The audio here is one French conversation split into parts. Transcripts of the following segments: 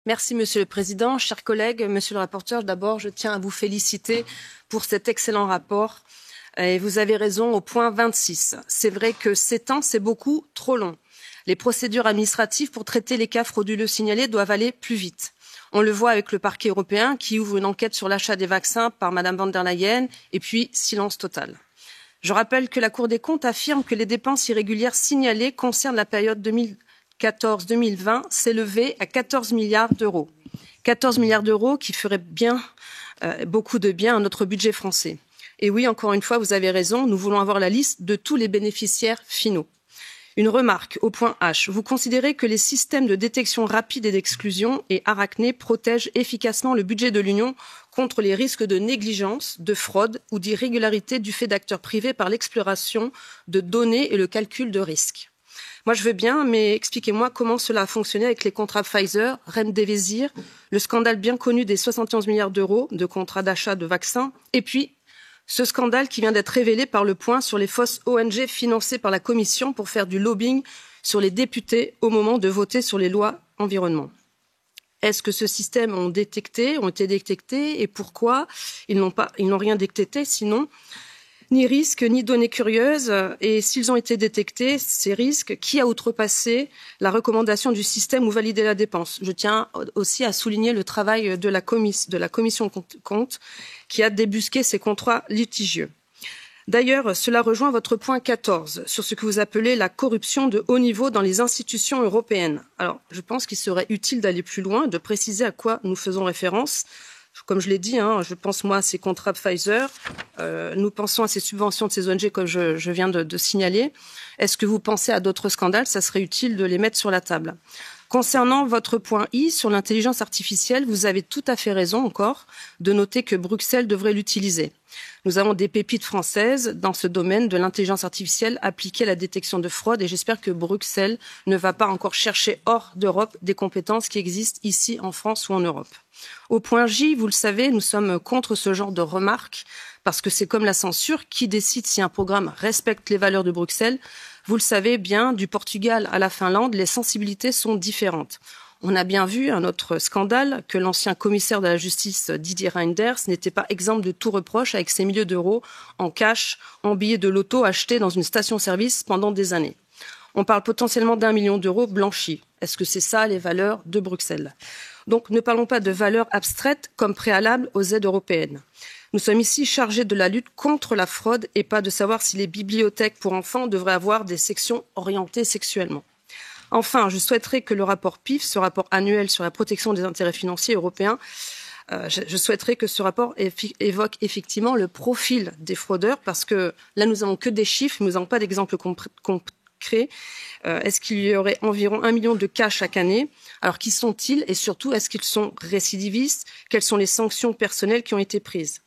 Merci, Monsieur le Président. Chers collègues, Monsieur le rapporteur, d'abord, je tiens à vous féliciter pour cet excellent rapport. Et vous avez raison au point 26. C'est vrai que 7 ans, c'est beaucoup trop long. Les procédures administratives pour traiter les cas frauduleux signalés doivent aller plus vite. On le voit avec le parquet européen qui ouvre une enquête sur l'achat des vaccins par Madame von der Leyen et puis silence total. Je rappelle que la Cour des comptes affirme que les dépenses irrégulières signalées concernent la période 2014-2020 s'élevaient à 14 milliards d'euros. 14 milliards d'euros qui feraient bien beaucoup de bien à notre budget français. Et oui, encore une fois, vous avez raison, nous voulons avoir la liste de tous les bénéficiaires finaux. Une remarque au point H. Vous considérez que les systèmes de détection rapide et d'exclusion et Arachné protègent efficacement le budget de l'Union contre les risques de négligence, de fraude ou d'irrégularité du fait d'acteurs privés par l'exploration de données et le calcul de risques. Moi, je veux bien, mais expliquez-moi comment cela a fonctionné avec les contrats Pfizer, Remdesivir, le scandale bien connu des 71 milliards d'euros de contrats d'achat de vaccins, et puis ce scandale qui vient d'être révélé par Le Point sur les fausses ONG financées par la Commission pour faire du lobbying sur les députés au moment de voter sur les lois environnement. Est-ce que ce système ont été détectés et pourquoi ils n'ont rien détecté sinon ni risques, ni données curieuses. Et s'ils ont été détectés, ces risques, qui a outrepassé la recommandation du système ou validé la dépense? Je tiens aussi à souligner le travail de la commission compte qui a débusqué ces contrats litigieux. D'ailleurs, cela rejoint votre point 14 sur ce que vous appelez la corruption de haut niveau dans les institutions européennes. Alors, je pense qu'il serait utile d'aller plus loin, de préciser à quoi nous faisons référence. Comme je l'ai dit, je pense moi à ces contrats de Pfizer, nous pensons à ces subventions de ces ONG comme je viens de signaler. Est-ce que vous pensez à d'autres scandales? Ça serait utile de les mettre sur la table. Concernant votre point I sur l'intelligence artificielle, vous avez tout à fait raison encore de noter que Bruxelles devrait l'utiliser. Nous avons des pépites françaises dans ce domaine de l'intelligence artificielle appliquée à la détection de fraude et j'espère que Bruxelles ne va pas encore chercher hors d'Europe des compétences qui existent ici en France ou en Europe. Au point J, vous le savez, nous sommes contre ce genre de remarques parce que c'est comme la censure qui décide si un programme respecte les valeurs de Bruxelles. Vous le savez bien, du Portugal à la Finlande, les sensibilités sont différentes. On a bien vu un autre scandale que l'ancien commissaire de la justice Didier Reynders n'était pas exempt de tout reproche avec ses milliers d'euros en cash, en billets de loto achetés dans une station-service pendant des années. On parle potentiellement d'1 million d'euros blanchis. Est-ce que c'est ça les valeurs de Bruxelles? Donc ne parlons pas de valeurs abstraites comme préalable aux aides européennes. Nous sommes ici chargés de la lutte contre la fraude et pas de savoir si les bibliothèques pour enfants devraient avoir des sections orientées sexuellement. Enfin, je souhaiterais que le rapport PIF, ce rapport annuel sur la protection des intérêts financiers européens, je souhaiterais que ce rapport évoque effectivement le profil des fraudeurs parce que là, nous n'avons que des chiffres, nous n'avons pas d'exemples concrets. Est-ce qu'il y aurait environ 1 million de cas chaque année? Alors, qui sont-ils? Et surtout, est-ce qu'ils sont récidivistes? Quelles sont les sanctions personnelles qui ont été prises?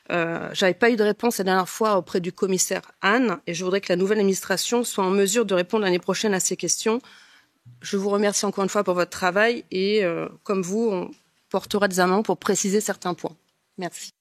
J'avais pas eu de réponse la dernière fois auprès du commissaire Hahn et je voudrais que la nouvelle administration soit en mesure de répondre l'année prochaine à ces questions. Je vous remercie encore une fois pour votre travail et comme vous, on portera des amendements pour préciser certains points. Merci.